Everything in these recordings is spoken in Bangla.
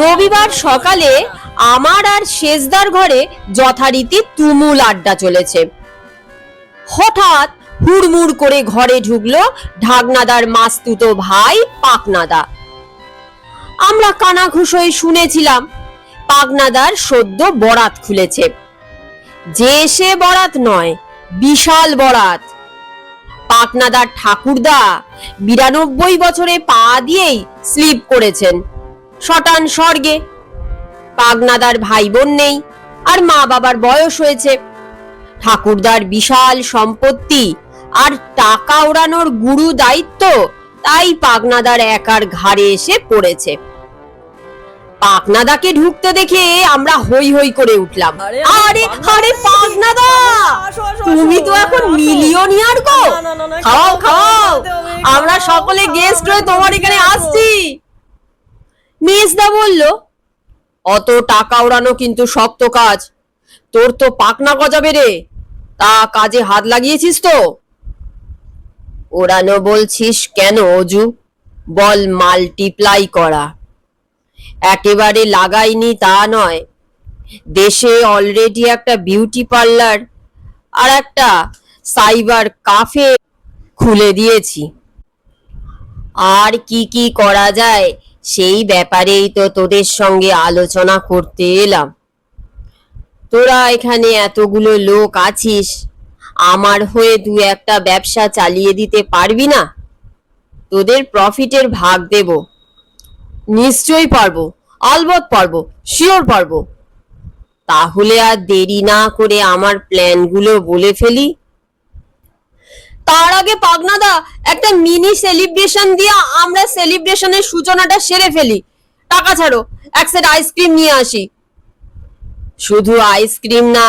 রবিবার সকালে আমার আর শেষদার ঘরে যথারীতি তুমুল আড্ডা চলেছে। হঠাৎ হুড়মুড় করে ঘরে ঢুকলো ঢাকনাদার মাস্তুতো ভাই পাকনাদা। আমরা কানাঘুষ হয়ে শুনেছিলাম পাকনাদার সদ্য বরাত খুলেছে। যে সে বরাত নয়, বিশাল বরাত। পাকনাদার ঠাকুরদা ৯২ বছরে পা দিয়েই স্লিপ করেছেন শটান স্বর্গে। পাগনাদার ভাই বোন নেই, আর মা বাবার বয়স হয়েছে। ঠাকুরদার বিশাল সম্পত্তি আর টাকা ওড়ানোর গুরু দায়িত্ব তাই পাগনাদার একার ঘাড়ে এসে পড়েছে। পাকনাদাকে ঢুকতে দেখে আমরা হই হই করে উঠলাম। আরে আরে পাকনাদা, তুমি তো এখন মিলিয়নিয়ার গো। খাও খাও, আমরা সকলে গেস্ট হয়ে তোমার এখানে আসছি। মেজদা বলল, অত টাকা ওড়ানো কিন্তু শক্ত কাজ। তোর তো পাকনা গজাবে রে, তা কাজে হাত লাগিয়েছিস তো? ওড়ানো বলছিস কেন অজু? বল মাল্টিপ্লাই করা। একেবারে লাগাইনি তা নয়, দেশে অলরেডি একটা বিউটি পার্লার আর একটা সাইবার কাফে খুলে দিয়েছি। আর কি কি করা যায় সেই ব্যাপারেই তো তোদের সঙ্গে আলোচনা করতে এলাম। তোরা এখানে এতগুলো লোক আছিস, আমার হয়ে দু একটা ব্যবসা চালিয়ে দিতে পারবি না? তোদের প্রফিটের ভাগ দেব। নিশ্চয়ই পারবো, আলবৎ পারবো, শিওর পারবো। তাহলে আর দেরি না করে আমার প্ল্যানগুলো বলে ফেলি। তার আগে পাগনাদা, একটা মিনি সেলিব্রেশন দিয়ে আমরা সেলিব্রেশনের সূচনাটা সেরে ফেলি। টাকা ছাড়ো, এক সেট আইসক্রিম নিয়ে আসি। শুধু আইসক্রিম না,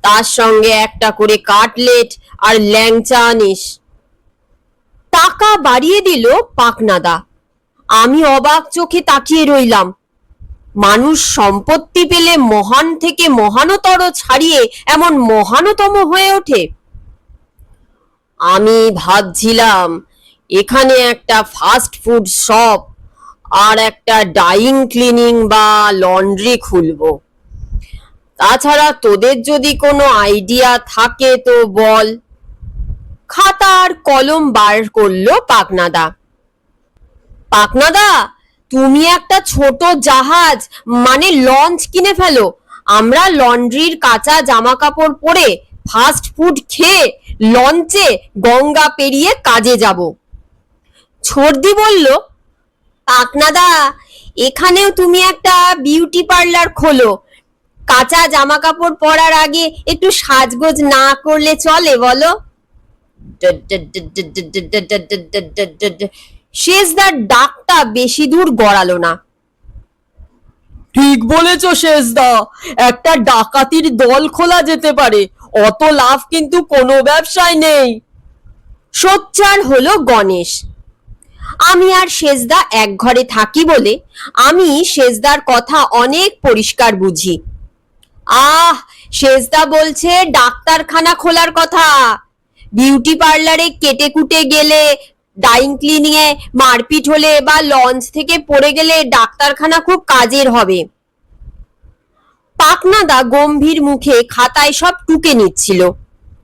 তার সঙ্গে একটা করে কাটলেট আর ল্যাংচা আনিস। টাকা বাড়িয়ে দিল পাকনাদা। আমি অবাক চোখে তাকিয়ে রইলাম। মানুষ সম্পত্তি পেলে মহান থেকে মহানতর ছাড়িয়ে এমন মহানতম হয়ে ওঠে। আমি ভাবছিলাম এখানে একটা ফাস্ট ফুড শপ আর একটা ডাইং ক্লিনিং বা লন্ড্রি খুলবো। তাছাড়া তোদের যদি কোনো আইডিয়া থাকে তো বল। খাতা আর কলম বার করলো পাকনাদা। পাকনাদা, তুমি একটা ছোট জাহাজ মানে লঞ্চ কিনে ফেলো। আমরা লন্ড্রির কাঁচা জামা কাপড় পরে ফাস্ট ফুড খেয়ে লঞ্চে গঙ্গা পেরিয়ে কাজে যাব। ছর্দি বলল, পাকনাদা, এখানেও তুমি একটা বিউটি পার্লার খোলো। কাঁচা জামা কাপড় পরার আগে একটু সাজগোজ না করলে চলে বলো? শেষদার ডাকটা বেশি দূর গড়ালো না। ঠিক বলেছ শেষদা, একটা ডাকাতির দল খোলা যেতে পারে। অত লাভ কিন্তু কোনো ব্যবসায় নেই। সোচ্চার হলো গণেশ। আমি আর শেষদা এক ঘরে থাকি বলে আমি শেষদার কথা অনেক পরিষ্কার বুঝি। শেষদা বলছে ডাক্তারখানা খোলার কথা। বিউটি পার্লারে কেটে কুটে গেলে, ডাইং ক্লিনিং এ মারপিট হলে বা লঞ্চ থেকে পড়ে গেলে ডাক্তারখানা খুব কাজের হবে। পাকনাদা গম্ভীর মুখে খাতায় সব টুকে নিচ্ছিল।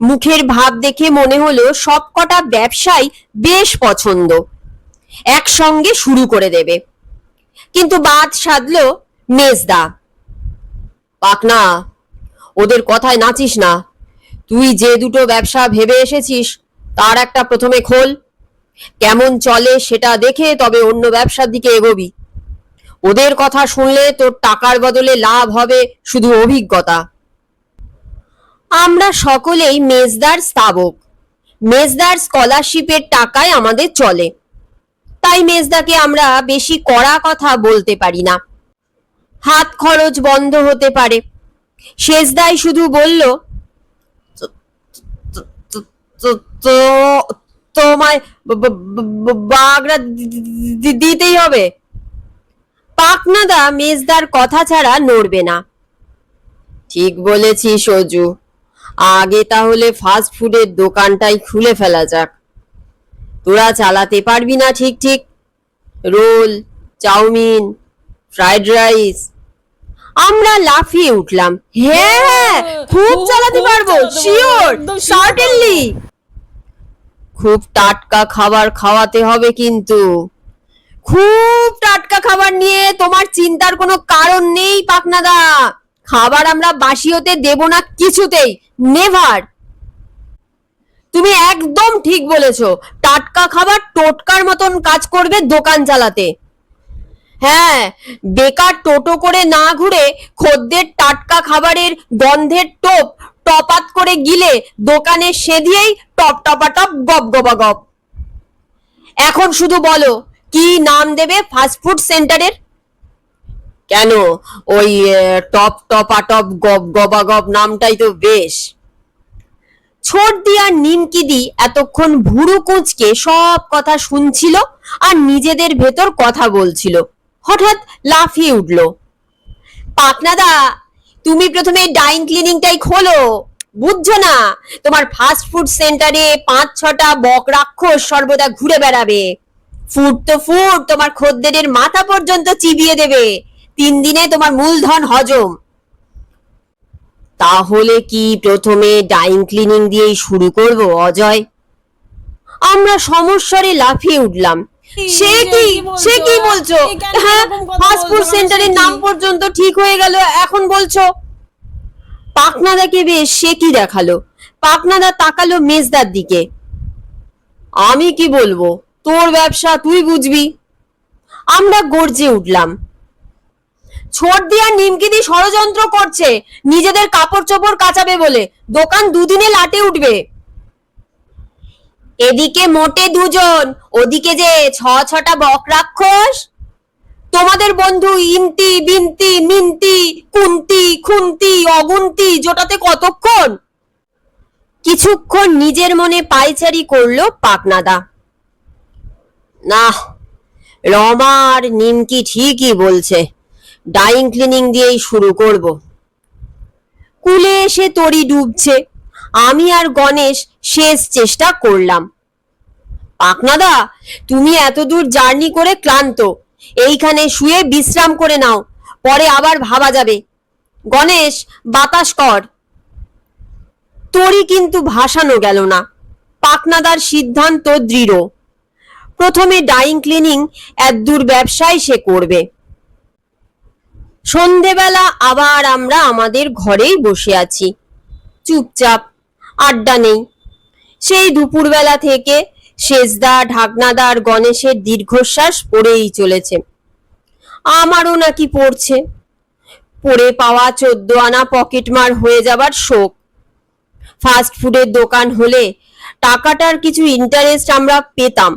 মুখের ভাব দেখে মনে হলো সবকটা ব্যবসায় বেশ পছন্দ, একসঙ্গে শুরু করে দেবে। কিন্তু বাদ সাধলো মেজদা। পাকনা, ওদের কথায় নাচিস না। তুই যে দুটো ব্যবসা ভেবে এসেছিস তার একটা প্রথমে খোল। কেমন চলে সেটা দেখে তবে অন্য ব্যবসার দিকে এগোবি। ওদের কথা শুনলে তোর টাকার বদলে লাভ হবে শুধু অভিজ্ঞতা। আমরা সকলেই মেজদার স্তাবক। মেজদার স্কলারশিপের টাকায় আমাদের চলে, তাই মেজদাকে আমরা বেশি কড়া কথা বলতে পারি না। হাত খরচ বন্ধ হতে পারে। শেষদাই শুধু বলল, তোমায় বাগড়া দিতেই হবে। পাকনাদা মেজদার কথা ছাড়া নড়বে না। ঠিক বলেছিস অজু, আগে তাহলে ফাস্ট ফুডের দোকানটাই খুলে ফেলা যাক। তোরা চালাতে পারবি না ঠিক ঠিক? Roll, chow mein, fried rice. আমরা লাফিয়ে উঠলাম, হ্যাঁ হ্যাঁ, খুব চালাতে পারবো, শিওর, সার্টেনলি। খুব টাটকা খাবার খাওয়াতে হবে কিন্তু। খুব টাটকা খাবার নিয়ে তোমার চিন্তার কোনো কারণ নেই পাকনাদা। খাবার আমরা বাসি হতে দেব না কিছুতেই, নেভার। তুমি একদম ঠিক বলেছো, টাটকা খাবার টোটকার মতন কাজ করবে দোকান চালাতে। হ্যাঁ, বেকার টোটো করে না ঘুরে খদ্দের টাটকা খাবারের গন্ধের টোপ টপাত করে গিলে দোকানে সেধিয়েই টপ টপা টপ গপ গপা গপ। এখন শুধু বলো, কি নাম দেবে ফাস্টফুড সেন্টারের? কেন, ওই টপ টপা টপ গপ গপা গপ নামটাই তো বেশ। ছোটদি আর নিমকিদি এতক্ষণ ভুরু কুঁচকে সব কথা শুনছিল আর নিজেদের ভেতর কথা বলছিল। হঠাৎ লাফিয়ে উঠল, পাকনাদা, তুমি প্রথমে ডাইন ক্লিনিংটাই খোলো, বুঝছো না? তোমার ফাস্ট ফুড সেন্টারে 5-6টা বক রাক্ষস সর্বদা ঘুরে বেড়াবে। ফুড তো ফুড তোমার খদ্দেরের মাথা পর্যন্ত চিবিয়ে দেবে। 3 দিনে তোমার মূলধন হজম। তাহলে কি প্রথমে ডাইন ক্লিনিং দিয়েই শুরু করব অজয়? আমরা সমস্যারে লাফিয়ে উঠলাম, সে কি বলছো? হ্যাঁ, ফাস্টফুড সেন্টারের নাম পর্যন্ত ঠিক হয়ে গেল, এখন বলছো? পাকনাদাকে বেশ সে কি দেখালো। পাকনাদা তাকালো মেজদার দিকে। আমি কি বলবো, তোর ব্যবসা তুই বুঝবি। আমরা গর্জে উঠলাম, ছোট দিয়া নিমকিদি ষড়যন্ত্র করছে নিজেদের কাপড় চোপড় কাচাবে বলে, দোকান 2 দিনে লাটে উঠবে। এদিকে মোটে 2 জন, ওদিকে যে 6-6টা বক রাক্ষস। তোমাদের বন্ধু ইন্তি বিন্তি মিন্তি কুন্তি খুন্তি অগুন্তি জোটাতে কতক্ষণ? কিছুক্ষণ নিজের মনে পায়চারি করলো পাকনাদা। না, রমা আর নিমকি ঠিকই বলছে, ডাইং ক্লিনিং দিয়েই শুরু করব। কুলে এসে তরি ডুবছে, আমি আর গণেশ শেষ চেষ্টা করলাম। পাকনাদা, তুমি এত দূর জার্নি করে ক্লান্ত, এইখানে শুয়ে বিশ্রাম করে নাও, পরে আবার ভাবা যাবে। গণেশ, বাতাস কর। তরি কিন্তু ভাসানো গেল না। পাকনাদার সিদ্ধান্ত দৃঢ়, প্রথমে ডাইং ক্লিনিং এতদূর ব্যবসায় সে করবে। সন্ধেবেলা আবার আমরা আমাদের ঘরেই বসে আছি, চুপচাপ, আড্ডা নেই। সেই দুপুরবেলা থেকে সেজদা, ঢাকনাদার, গণেশের দীর্ঘশ্বাস পড়েই চলেছে। আমারও নাকি পড়ছে। পড়ে পাওয়া 14 আনা পকেটমার হয়ে যাবার শোক। ফাস্ট ফুডের দোকান হলে টাকাটার কিছু ইন্টারেস্ট আমরা পেতাম,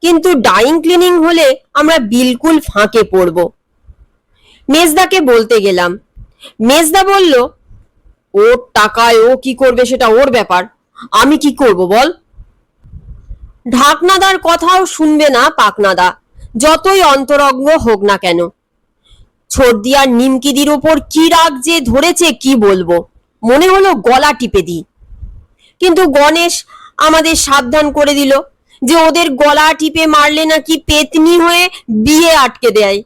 কিন্তু ডাইং ক্লিনিং হলে আমরা বিলকুল ফাঁকে পড়ব। মেজদাকে বলতে গেলাম, মেজদা বলল, ওর টাকায় ও কি করবে সেটা ওর ব্যাপার, আমি কি করব বল। ঢাকনাদার কথাও শুনবে না পাকনাদা, যতই অন্তরঙ্গ হোক না কেন। ছর্দি আর নিমকিদির ওপর কি রাগ যে ধরেছে কি বলবো, মনে হলো গলা টিপে দিই। কিন্তু গণেশ আমাদের সাবধান করে দিল যে ওদের গলা টিপে মারলে নাকি পেতনি হয়ে বিয়ে আটকে দেয়।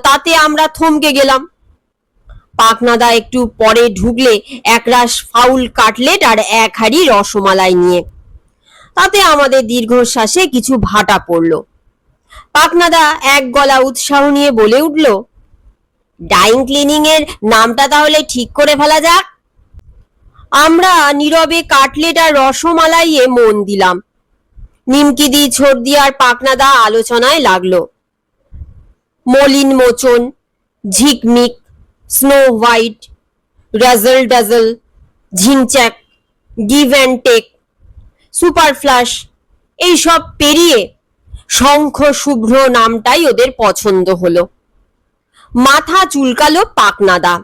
তাতে আমরা থমকে গেলাম। পাকনাদা একটু পরে ঢুকলে একরাশ ফাউল কাটলেট আর 1 হাঁড়ি রসমালাই নিয়ে। তাতে আমাদের দীর্ঘশ্বাসে কিছু ভাটা পড়ল। পাকনাদা এক গলা উৎসাহ নিয়ে বলে উঠল, ডাইং ক্লিনিং এর নামটা তাহলে ঠিক করে ফেলা যাক। আমরা নীরবে কাটলেট আর রসমালাইয়ে মন দিলাম। নিমকিদি, ছর্দি আর পাকনাদা আলোচনায় লাগলো। মলিন মোচন, ঝিকমিক, স্নো হোয়াইট, রাজল ডাজল, ঝিনচ্যাক, give and take, super flash, এইসব পেরিয়ে শঙ্খ শুভ্র নামটাই ওদের পছন্দ হলো। মাথা চুলকালো পাকনাদা।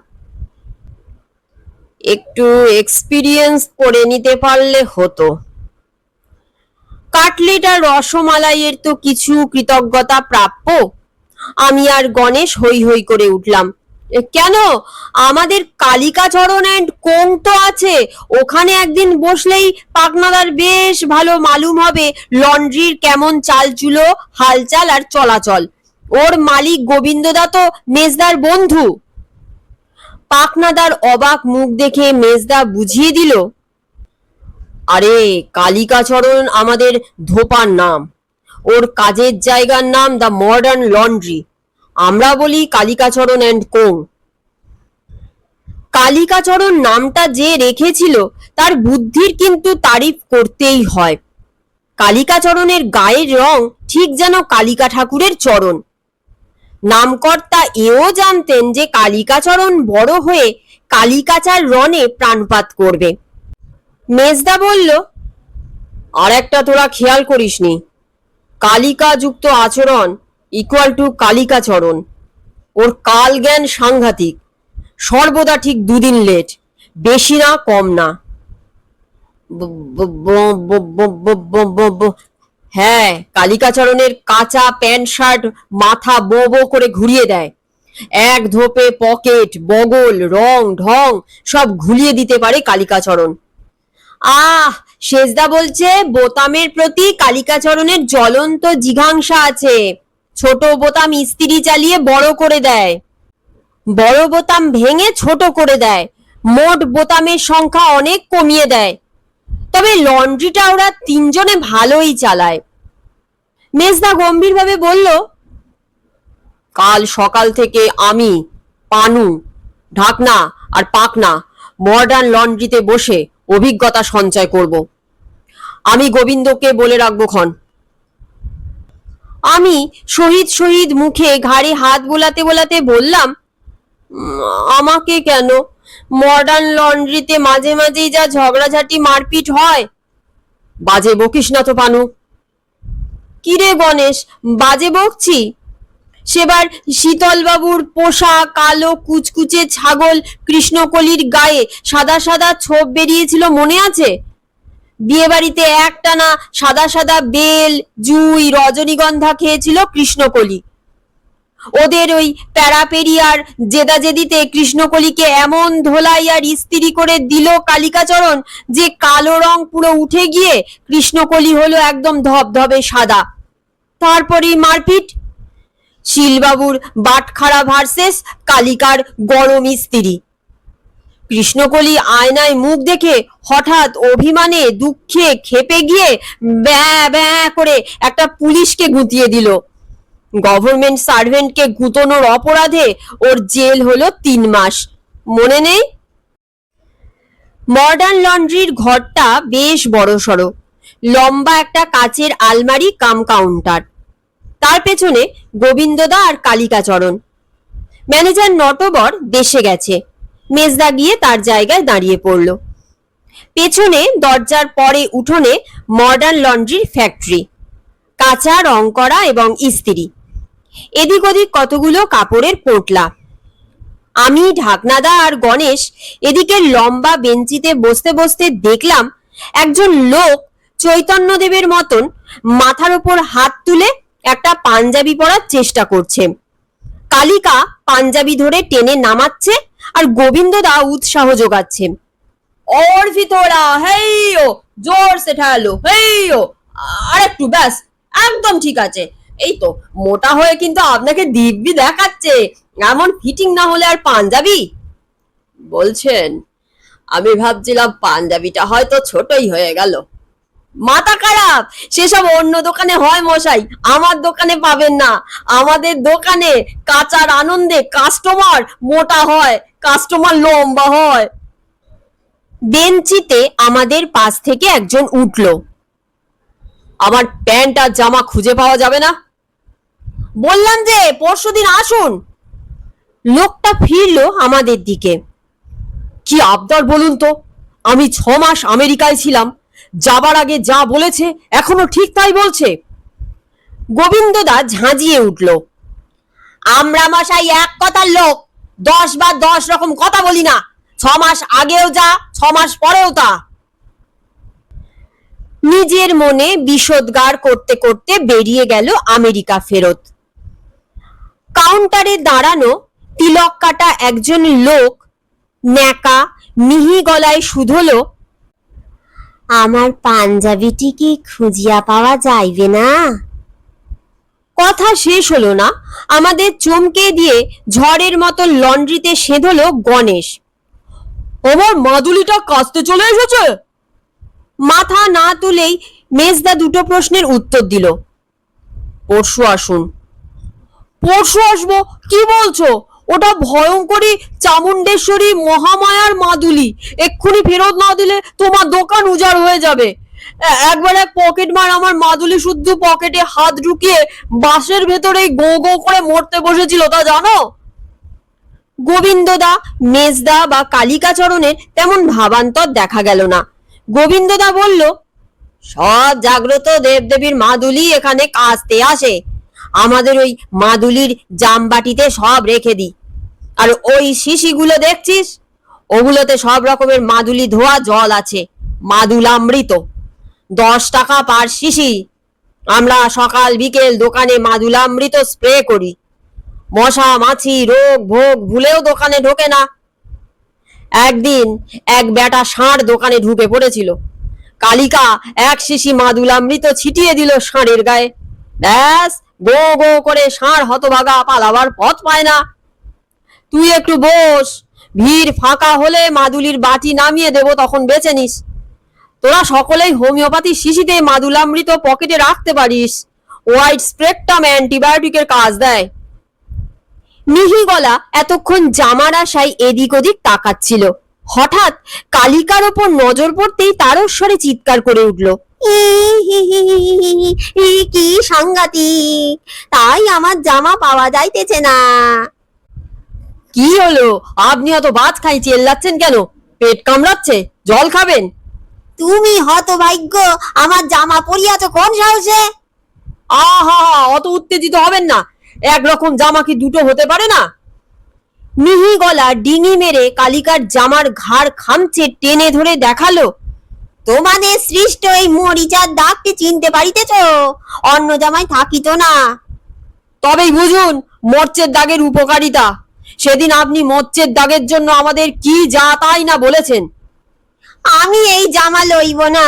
একটু এক্সপিরিয়েন্স করে নিতে পারলে হতো। কাটলেট আর রসমালাইয়ের তো কিছু কৃতজ্ঞতা প্রাপ্য। আমি আর গণেশ হই হই করে উঠলাম, কেন, আমাদের কালিকাচরণ অ্যান্ড কোং তো আছে, ওখানে একদিন বসলেই পাকনাদার বেশ ভালো মালুম হবে লন্ড্রির কেমন চালচুলো, হালচাল আর চলাচল। ওর মালিক গোবিন্দদা তো মেজদার বন্ধু। পাকনাদার অবাক মুখ দেখে মেজদা বুঝিয়ে দিল, আরে কালিকাচরণ আমাদের ধোপার নাম, ওর কাজের জায়গার নাম দ্য মডার্ন লন্ড্রি, আমরা বলি কালিকাচরণ অ্যান্ড কোং। কালিকাচরণ নামটা যে রেখেছিল তার বুদ্ধির কিন্তু তারিফ করতেই হয়। কালিকাচরণের গায়ের রং ঠিক যেন কালিকা ঠাকুরের চরণ। নামকর্তা এও জানতেন যে কালিকাচরণ বড় হয়ে কালিকাচার রণে প্রাণপাত করবে। মেজদা বলল, আর একটা তোরা খেয়াল করিসনি, কালিকা যুক্ত আচরণ ইকুয়াল টু কালিকাচরণ। ওর কাল জ্ঞান সাংঘাতিক, সর্বদা ঠিক দুদিন লেট, বেশি না কম না। হ্যাঁ, কালিকাচরণের কাঁচা প্যান্ট শার্ট মাথা বো বো করে ঘুরিয়ে দেয়, এক ধোপে পকেট বগল রং ঢং সব ঘুরিয়ে দিতে পারে কালিকাচরণ। সেজদা বলছে বোতামের প্রতি কালিকাচরণের জ্বলন্ত জিঘাংসা আছে। ছোট বোতাম ইস্ত্রি চালিয়ে বড় করে দেয়, বড় বোতাম ভেঙে ছোট করে দেয়, মোট বোতামের সংখ্যা অনেক কমিয়ে দেয়। তবে লন্ড্রিটা ওরা তিনজনে ভালোই চালায়। মেজদা গম্ভীরভাবে বলল, কাল সকাল থেকে আমি, পানু, ঢাকনা আর পাকনা মডার্ন লন্ড্রিতে বসে অভিজ্ঞতা সঞ্চয় করব। আমি গোবিন্দকে বলে রাখবো ক্ষণ। আমি শহীদ শহীদ মুখে ঘাড়ে হাত বোলাতে বোলাতে বললাম, আমাকে কেন? মডার্ন লন্ড্রিতে মাঝে মাঝেই যা ঝগড়াঝাটি মারপিট হয়। বাজে বকিস না তো পানু। কিরে গণেশ, বাজে বকছি? সেবার শীতলবাবুর পোষা কালো কুচকুচে ছাগল কৃষ্ণকলির গায়ে সাদা সাদা ছোপ বেরিয়েছিল মনে আছে? বিয়ে বাড়িতে একটানা সাদা সাদা বেল জুই রজনীগন্ধা খেয়েছিল কৃষ্ণকলি। ওদের ওই প্যারাপেরিয়ার জেদাজেদিতে কৃষ্ণকলিকে এমন ধোলাই আর ইস্ত্রি করে দিল কালিকাচরণ যে কালো রং পুরো উঠে গিয়ে কৃষ্ণকলি হলো একদম ধবধবে সাদা। তারপরেই মারপিট। শিলবাবুর বাটখারা ভার্সেস কালিকার গরম ইস্ত্রি। কৃষ্ণকলি আয়নায় মুখ দেখে হঠাৎ অভিমানে দুঃখে খেপে গিয়ে ব্যাঁ ব্যাঁ করে একটা পুলিশকে গুঁতিয়ে দিল। গভর্নমেন্ট সার্ভেন্টকে গুঁতোনোর অপরাধে ওর জেল হলো 3 মাস, মনে নেই? মডার্ন লন্ড্রির ঘরটা বেশ বড়সড়, লম্বা একটা কাচের আলমারি কাম কাউন্টার, তার পেছনে গোবিন্দদা আর কালিকাচরণ। ম্যানেজার নটবর দেশে গেছে, মেজদা গিয়ে তার জায়গায় দাঁড়িয়ে পড়ল। পেছনে দরজার পরে উঠোনে মডার্ন লন্ড্রির ফ্যাক্টরি, কাঁচা রং করা এবং ইস্ত্রি, এদিক ওদিক কতগুলো কাপড়ের পোটলা। আমি, ঢাকনাদা আর গণেশ এদিকে লম্বা বেঞ্চিতে বসতে বসতে দেখলাম একজন লোক চৈতন্যদেবের মতন মাথার ওপর হাত তুলে একটা পাঞ্জাবি পরার চেষ্টা করছে। কালিকা পাঞ্জাবি ধরে টেনে নামাচ্ছে আর গোবিন্দদা উৎসাহ যোগাচ্ছে, और भी थोड़ा হেইও, জোর সে ঠালো হেইও, আর একটু, ব্যাস একদম ঠিক আছে। এই তো মোটা হয়ে কিন্তু আপনাকে দিব্যি দেখাচ্ছে, এমন ফিটিং না হলে আর পাঞ্জাবি বলছেন? আমি ভাবছিলাম পাঞ্জাবিটা হয়তো ছোটই হয়ে গেল। মাথা খারাপ, সেসব অন্য দোকানে হয় মশাই, আমার দোকানে পাবেন না। আমাদের দোকানে কাচার আনন্দে কাস্টমার মোটা হয়, কাস্টমার লম্বা হয়। বেঞ্চিতে আমাদের পাশ থেকে একজন উঠল, আমার প্যান্ট আর জামা খুঁজে পাওয়া যাবে না? বললাম যে পরশুদিন আসুন। লোকটা ফিরল আমাদের দিকে। কি আবদার বলুন তো, আমি 6 মাস আমেরিকায় ছিলাম, যাবার আগে যা বলেছে এখনো ঠিক তাই বলছে। গোবিন্দদা ঝাঁঝিয়ে উঠল, আমরা মশাই এক কথার লোক, 10 বার 10 রকম কথা বলি না। 6 মাস আগেও যা, 6 মাস পরেও তা। নিজের মনে বিষোদ্গার করতে করতে বেরিয়ে গেল আমেরিকা ফেরত। কাউন্টারে দাঁড়ানো তিলক কাটা একজন লোক ন্যাকা মিহি গলায় শুধলো, আমার পাঞ্জাবিটি কি খুঁজিয়া পাওয়া যাইবে না? কথা শেষ হলো না, আমাদের চমকে দিয়ে ঝড়ের মতো লন্ড্রিতে সেঁধলো গণেশ। আমার মাদুলিটা কাচতে চলে এসেছে। মাথা না তুলেই মেজদা দুটো প্রশ্নের উত্তর দিল। পরশু আসুন। পরশু আসবো? কি বলছো? ওটা ভয়ঙ্করী চামুণ্ডেশ্বরী মহামায়ার মাদুলি। এক্ষুনি ফেরত না দিলে তোমার দোকান উজাড় হয়ে যাবে। একবার এক পকেট মার আমার মাদুলি শুদ্ধ পকেটে হাত ঢুকিয়ে বাসের ভেতরে গো গো করে মরতে বসেছিল, তা জানো? গোবিন্দদা, মেজদা বা কালিকাচরণের তেমন ভাবান্তর দেখা গেল না। গোবিন্দদা বলল, সব জাগ্রত দেবদেবীর মাদুলি এখানে কাচতে আসে। আমাদের ওই মাদুলির জামবাটিতে সব রেখে দিই। আর ওই শিশিগুলো দেখছিস, ওগুলোতে সব রকমের মাদুলি ধোয়া জল আছে, মাদুলামৃত। 10 টাকা পার শিশি। আমরা সকাল বিকেল দোকানে মাদুলামৃত স্প্রে করি। মশা মাছি রোগ ভোগ ভুলেও দোকানে ঢোকে না। একদিন এক বেটা ষাঁড় দোকানে ঢুকে পড়েছিল। কালিকা এক শিশি মাদুলামৃত ছিটিয়ে দিল ষাঁড়ের গায়ে। ব্যাস, গো গো করে ষাঁড় হতভাগা পালাবার পথ পায় না। তুই একটু বস, ভিড় ফাঁকা হলে মাদুলির বাটি নামিয়ে দেব, তখন বেছে নিস। তোরা সকলেই হোমিওপ্যাথি শিশিতে মাদুলামৃত পকেটে রাখতে পারিস। হোয়াইট স্প্রেকটাম অ্যান্টিবায়োটিকের কাজ দেয়। মিহিগলা এতক্ষণ জামার আশায় এদিক ওদিক তাকাচ্ছিল। হঠাৎ কালিকার ওপর নজর পড়তেই তারস্বরে চিৎকার করে উঠল, কি সাংঘাতিক! তাই আমার জামা পাওয়া যাইতেছে না। কি হলো? আপনি অত বাজ খাই চেল্লাচ্ছেন কেন? পেট কামড়াচ্ছে? জল খাবেন? তুমি হতভাগ্য, আমার জামা পরিয়াছ কোন সাহসে? আহা, অত উত্তেজিত হবেন না। একরকম জামা কি দুটো হতে পারে না? মিহি গলা ডিঙি মেরে কালিকার জামার ঘাড় খামচে টেনে ধরে দেখালো, তোমাদের সৃষ্ট এই মরিচার দাগকে চিনতে পারিতেছ? অন্য জামায় থাকিত না। তবেই বুঝুন মরচের দাগের উপকারিতা। সেদিন আপনি মরচের দাগের জন্য আমাদের কি যা তাই না বলেছেন। আমি এই জামা লইব না।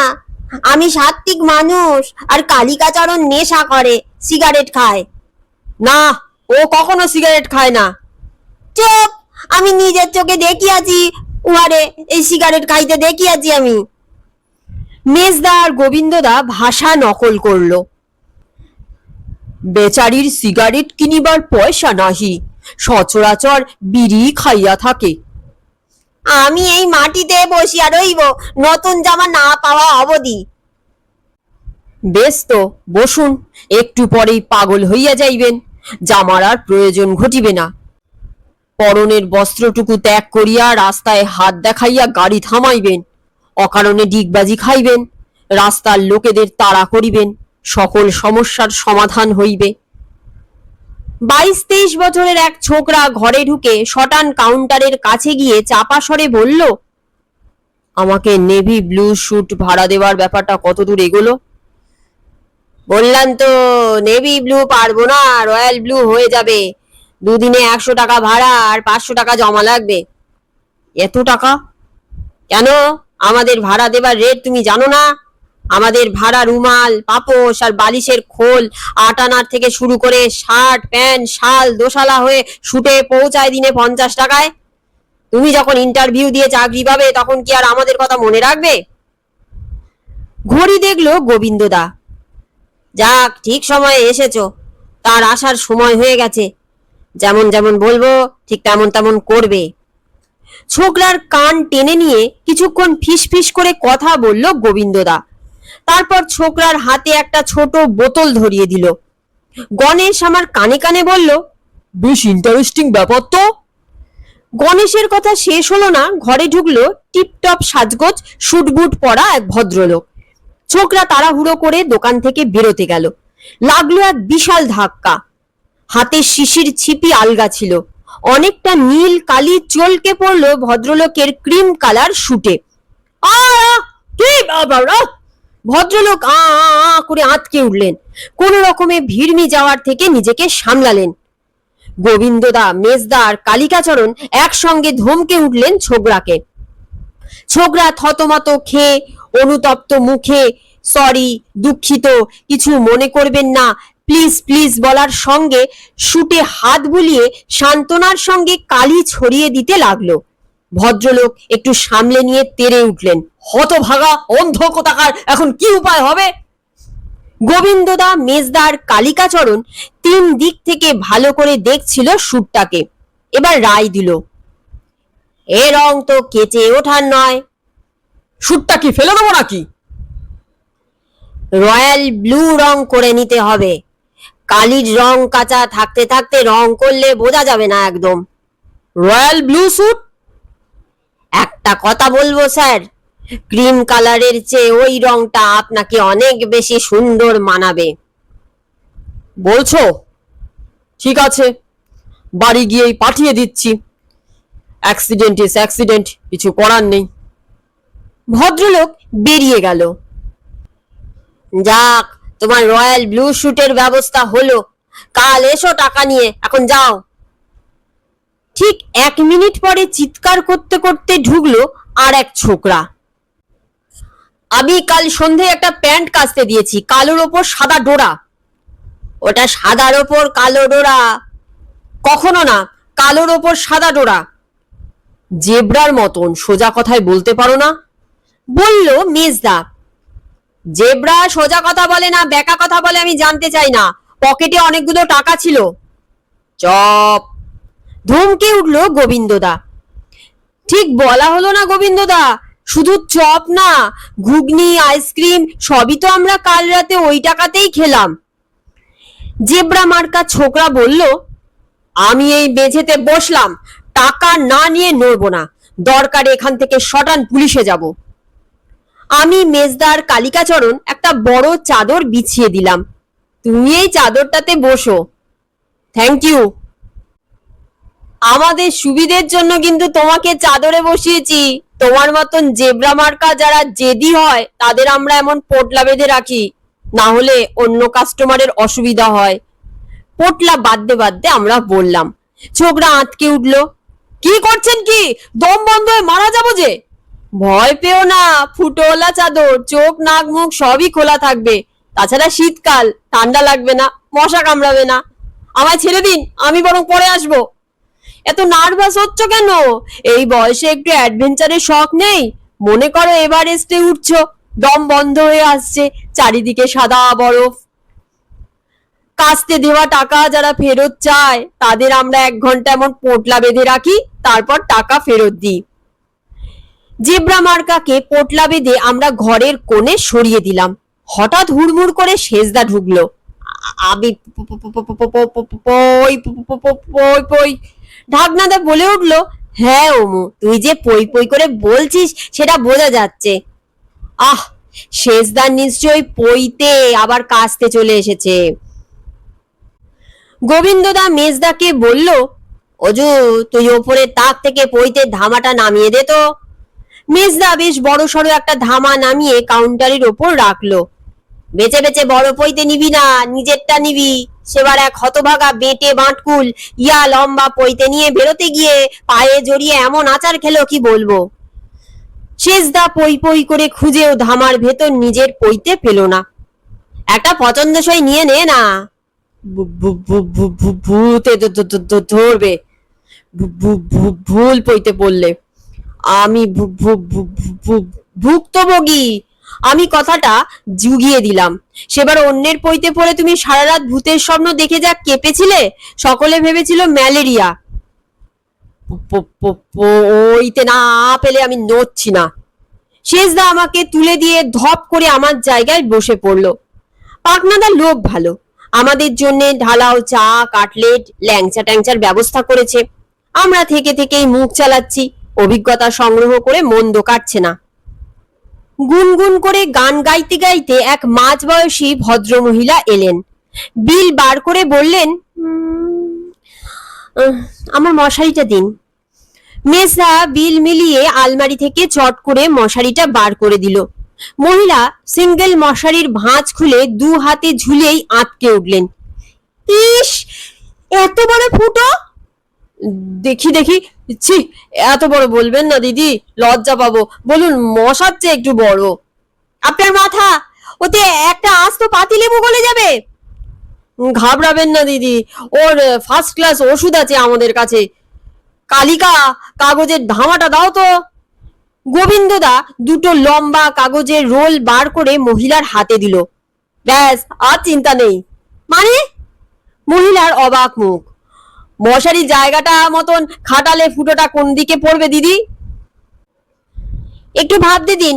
আমি সাত্ত্বিক মানুষ, আর কালিকাচরণ নেশা করে, সিগারেট খায়। না, ও কখনো সিগারেট খায় না। চুপ! আমি নিজের চোখে দেখিয়াছি, উহারে এই সিগারেট খাইতে দেখিয়াছি আমি। মেজদা আর গোবিন্দদা ভাষা নকল করল। বেচারির সিগারেট কিনিবার পয়সা নাহি, সচরাচর বিড়ি খাইয়া থাকে। আমি এই মাটিতে বসিয়া রইব নতুন জামা না পাওয়া অবধি। বেশ তো, বসুন। একটু পরেই পাগল হইয়া যাইবেন, জামার আর প্রয়োজন ঘটিবে না। পরনের বস্ত্রটুকু ত্যাগ করিয়া রাস্তায় হাত দেখাইয়া গাড়ি থামাইবেন, অকারণে ডিগবাজি খাইবেন, রাস্তার লোকেদের তাড়া করিবেন, সকল সমস্যার সমাধান হইবে। 22-23 বছরের এক ছোকরা ঘরে ঢুকে শটান কাউন্টারের কাছে গিয়ে চাপা স্বরে বলল, আমাকে নেভি ব্লু স্যুট ভাড়া দেওয়ার ব্যাপারটা কতদূর এগোলো? বললাম তো নেভি ব্লু পারবো না, রয়্যাল ব্লু হয়ে যাবে। দুদিনে 100 টাকা ভাড়া আর 500 টাকা জমা লাগবে। এত টাকা কেন? আমাদের ভাড়া দেবার রেট তুমি জানো না? আমাদের ভাড়া রুমাল, পাপোশ আর বালিশের খোল, আটানার থেকে শুরু করে শার্ট প্যান্ট শাল দোশালা হয়ে শুটে পৌঁছায় দিনে 50 টাকায়। তুমি যখন ইন্টারভিউ দিয়ে চাকরি পাবে তখন কি আর আমাদের কথা মনে রাখবে? ঘড়ি দেখলো গোবিন্দদা। যাক, ঠিক সময়ে এসেছো। তার আসার সময় হয়ে গেছে। যেমন যেমন বলবো ঠিক তেমন তেমন করবে। ছোকরার কান টেনে নিয়ে কিছুক্ষণ ফিসফিস করে কথা বলল গোবিন্দদা। তারপর ছোকরার হাতে একটা ছোট বোতল ধরিয়ে দিল। গণেশ আমার কানে কানে বলল, বেশ ইন্টারেস্টিং ব্যাপার তো। গণেশের কথা শেষ হলো না, ঘরে ঢুকলো টিপটপ সাজগোজ শুটবুট পরা এক ভদ্রলোক। ছোকরা তাড়াহুড়ো করে দোকান থেকে বেরোতে গেল। লাগলো এক বিশাল ধাক্কা। হাতে শিশির ছিপি আলগা ছিল। অনেকটা নীল কালি চলকে পড়লো ভদ্রলোকের ক্রিম কালার শুটে। ভদ্রলোক আ করে আঁতকে উঠলেন। কোন রকমে ভিড়মি যাওয়ার থেকে নিজেকে সামলালেন। গোবিন্দদা, মেজদা আর কালিকাচরণ একসঙ্গে ধমকে উঠলেন ছোকরাকে। ছোকরা থতমত খেয়ে অনুতপ্ত মুখে, সরি, দুঃখিত, কিছু মনে করবেন না, প্লিজ প্লিজ বলার সঙ্গে শুটে হাত বুলিয়ে সান্ত্বনার সঙ্গে কালি ছড়িয়ে দিতে লাগলো। ভদ্রলোক একটু সামলে নিয়ে তেড়ে উঠলেন, হতভাগা অন্ধ কোথাকার, এখন কি উপায় হবে? গোবিন্দদা, মেজদার কালিকাচরণ তিন দিক থেকে ভালো করে দেখছিল শুটটাকে। এবার রায় দিল, এ রং তো কেচে ওঠার নয়। শুটটা কি ফেলে দেবো নাকি? রয়্যাল ব্লু রং করে নিতে হবে। কালির রং কাঁচা থাকতে থাকতে রং করলে বোঝা যাবে না একদম। Royal blue suit? একটা কথা বলবো স্যার, ক্রিম কালারের চেয়ে ওই রংটা আপনাকে অনেক বেশি সুন্দর মানাবে। বলছো? ঠিক আছে, বাড়ি গিয়েই পাঠিয়ে দিচ্ছি। অ্যাক্সিডেন্ট ইজ অ্যাক্সিডেন্ট, কিছু করার নেই। ভদ্রলোক বেরিয়ে গেল। যাক, তোমার রয়্যাল ব্লু স্যুটের ব্যবস্থা হলো। কাল এসো টাকা নিয়ে, এখন যাও। ঠিক 1 মিনিট পরে চিৎকার করতে করতে ঢুকলো আর এক ছোকরা। আমি কাল সন্ধ্যায় একটা প্যান্ট কাচতে দিয়েছি, কালোর ওপর সাদা ডোরা। ওটা সাদার ওপর কালো ডোরা? কখনো না, কালোর ওপর সাদা ডোরা। জেব্রার মতন সোজা কথায় বলতে পারো না? বলল মেজদা। জেব্রা সোজা কথা বলে না বেকা কথা বলে আমি জানতে চাই না। পকেটে অনেকগুলো টাকা ছিল। চপ! ধমকে উঠল গোবিন্দদা। ঠিক বলা হলো না গোবিন্দদা? শুধু চপ না, ঘুগনি, আইসক্রিম সবই তো আমরা কাল রাতে ওই টাকাতেই খেলাম। জেব্রা মার্কা ছোকরা বলল, আমি এই মেঝেতে বসলাম, টাকা না নিয়ে নড়বো না। দরকারে এখান থেকে শটান পুলিশে যাব। আমি মেজদার কালিকাচরণ একটা বড় চাদর বিছিয়ে দিলাম। তুমি এই চাদরটাতে বসো। Thank you. আমাদের সুবিধের জন্য কিন্তু তোমাকে চাদরে বসিয়েছি। তোমার মতন জেব্রা মার্কা যারা জেদি হয় তাদের আমরা এমন পোটলা বেঁধে রাখি, না হলে অন্য কাস্টমারের অসুবিধা হয়। পোটলা বাঁধতে বাঁধতে আমরা বললাম। ছোকরা আঁতকে উঠল, কি করছেন কি? দম বন্ধ হয়ে মারা যাবো যে। ভয় পেও না, ফুটোওয়ালা চাদর, চোখ নাক মুখ সবই খোলা থাকবে। তাছাড়া শীতকাল, ঠান্ডা লাগবে না, মশা কামড়াবে না। আমায় ছেড়ে দিন, আমি বরং পরে আসবো। এত নার্ভাস হচ্ছ কেন? এই বয়সে একটু অ্যাডভেঞ্চারের শখ নেই? মনে করো এভারেস্টে উঠছো, দম বন্ধ হয়ে আসছে, চারিদিকে সাদা বরফ। কাস্তে দেওয়া টাকা যারা ফেরত চায় তাদের আমরা 1 ঘন্টা এমন পোটলা বেঁধে রাখি, তারপর টাকা ফেরত দিই। জেব্রা মার্কাকে পোটলা বেঁধে আমরা ঘরের কোণে সরিয়ে দিলাম। হঠাৎ হুড়মুড় করে সেজদা ঢুকলো। আমি ঢাকনাদা বলে উঠলো, হ্যাঁ ওমু, তুই যে পই পই করে বলছিস সেটা বোঝা যাচ্ছে। আহ, সেজদা নিশ্চয়ই পইতে আবার কাস্তে চলে এসেছে। গোবিন্দদা মেজদাকে বলল, অজু, তুই ওপরে তাক থেকে পইতে ধামাটা নামিয়ে দে তো। মেজদা বেশ বড় সড়ো একটা ধামা নামিয়ে কাউন্টারের ওপর রাখলো। বেচে বেচে বড় পইতে নিবি না, নিজেরটা নিবি। সেবার এক হতভাগা বেটে বাঁটকুল ইয়া লম্বা পইতে নিয়ে বেরোতে গিয়ে পায়ে জড়িয়ে এমন আচার খেলো কি বলবো। সেজদা পই পই করে খুঁজেও ধামার ভেতর নিজের পইতে পেল না। একটা পছন্দসই নিয়ে নে না, ভূতে ধরবে। ভুল পইতে পড়লে। আমি ভুক্তভোগী। আমি কথাটা জুগিয়ে দিলাম। সেবার অন্যের পইতে পড়ে তুমি সারা রাত ভূতের স্বপ্ন দেখে যা কেঁপেছিলে, সকলে ভেবেছিল ম্যালেরিয়া। পইতে না পেলে আমি নড়ছি না। সেজদা আমাকে তুলে দিয়ে ধপ করে আমার জায়গায় বসে পড়লো। পাকনাদার লোক ভালো, আমাদের জন্য ঢালাও চা, কাটলেট, ল্যাংচা ট্যাংচার ব্যবস্থা করেছে। আমরা থেকে থেকেই মুখ চালাচ্ছি, অভিজ্ঞতা সংগ্রহ করে মন্দ কাটছে না। গুনগুন করে গান গাইতে গাইতে এক মাঝবয়সী ভদ্রমহিলা এলেন। বিল বার করে বললেন, আমার মশারিটা দিন। মেজদা বিল মিলিয়ে আলমারি থেকে চট করে মশারিটা বার করে দিল। মহিলা সিঙ্গেল মশারির ভাঁজ খুলে 2 হাতে ঝুলেই আটকে উঠলেন। ইস, এত বড় ফুটো! দেখি দেখি। ছি, এত বড় বলবেন না দিদি, লজ্জা পাবো। বলুন মশার চেয়ে একটু বড়। আপনার মাথা, ওতে একটা আস্ত পাতিলেবু গলে যাবে। ঘাবড়াবেন না দিদি, ওর ফার্স্ট ক্লাস ওষুধ আছে আমাদের কাছে। কালিকা, কাগজের ধামাটা দাও তো। গোবিন্দদা দুটো লম্বা কাগজের রোল বার করে মহিলার হাতে দিল। ব্যাস, আর চিন্তা নেই। মানে? মহিলার অবাক মুখ। মশারি জায়গাটা মতন খাটালে ফুটোটা কোন দিকে পড়বে দিদি? একটু ভাবতে দিন।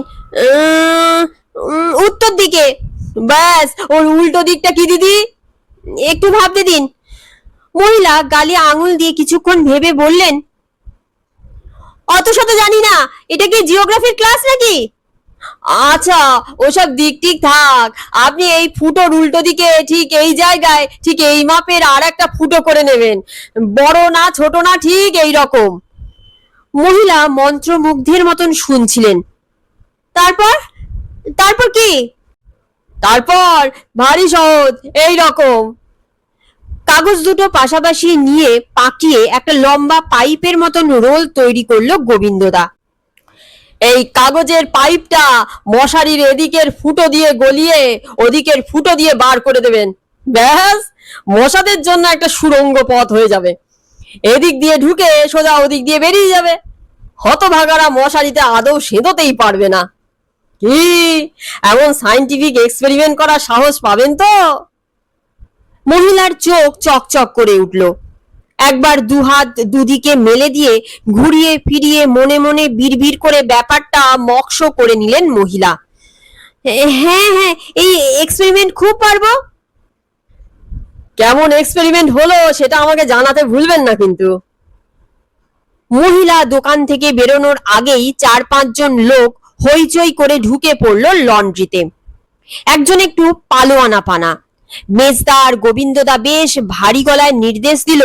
উত্তর দিকে। ব্যাস, ওর উল্টো দিকটা কি দিদি? একটু ভাবতে দিন। মহিলা গালে আঙুল দিয়ে কিছুক্ষণ ভেবে বললেন, অত শত জানি না, এটা কি জিওগ্রাফির ক্লাস নাকি? আচ্ছা, ওসব দিক ঠিক থাক, আপনি এই ফুটোর উল্টো দিকে ঠিক এই জায়গায় ঠিক এই মাপের আর একটা ফুটো করে নেবেন। বড় না ছোট না, ঠিক এই রকম। মহিলা মন্ত্রমুগ্ধের মতন শুনছিলেন। তারপর? তারপর কি? তারপর ভারী সহজ, এই রকম। কাগজ দুটো পাশাপাশি নিয়ে পাকিয়ে একটা লম্বা পাইপের মতন রোল তৈরি করলো গোবিন্দদা। এই কাগজের পাইপটা মশারির এদিকের ফুটো দিয়ে গলিয়ে ওদিকের ফুটো দিয়ে বার করে দেবেন। ব্যাস, মশাদের জন্য একটা সুড়ঙ্গ পথ হয়ে যাবে। এদিক দিয়ে ঢুকে সোজা ওদিক দিয়ে বেরিয়ে যাবে। হতভাগারা মশারিতে আদৌ সেঁদোতেই পারবে না। কি, এমন সায়েন্টিফিক এক্সপেরিমেন্ট করার সাহস পাবেন তো? মহিলার চোখ চকচক করে উঠল। একবার দুহাত দুদিকে মেলে দিয়ে ঘুরিয়ে ফিরিয়ে মনে মনে বিড়বিড় করে ব্যাপারটা মকশো করে নিলেন মহিলা। হ্যাঁ হ্যাঁ, এই এক্সপেরিমেন্ট খুব পারবো। কেমন এক্সপেরিমেন্ট হলো সেটা আমাকে জানাতে ভুলবেন না কিন্তু। মহিলা দোকান থেকে বেরোনোর আগেই 4-5 জন লোক হইচই করে ঢুকে পড়ল লন্ড্রিতে। একজন একটু পালোয়ানা পানা। মেজদার গোবিন্দদা বেশ ভারী গলায় নির্দেশ দিল,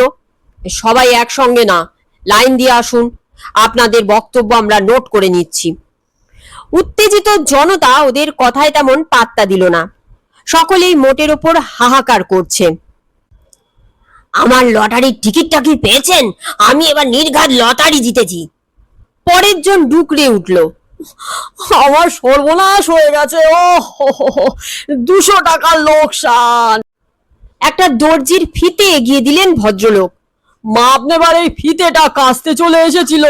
সবাই একসঙ্গে না, লাইন দিয়ে আসুন, আপনাদের বক্তব্য আমরা নোট করে নিচ্ছি। উত্তেজিত জনতা ওদের কথায় তেমন পাত্তা দিল না। সকলেই মোটের ওপর হাহাকার করছে। আমার লটারির টিকিটটা কি পেয়েছেন? আমি এবার নির্ঘাত লটারি জিতেছি। পরের জন ডুকরে উঠল, আমার সর্বনাশ হয়ে গেছে, ও 200 টাকার লোকসান। একটা দর্জির ফিতে এগিয়ে দিলেন ভদ্রলোক। মাপ নেবার এই ফিতেটা কাস্তে চলে এসেছিল,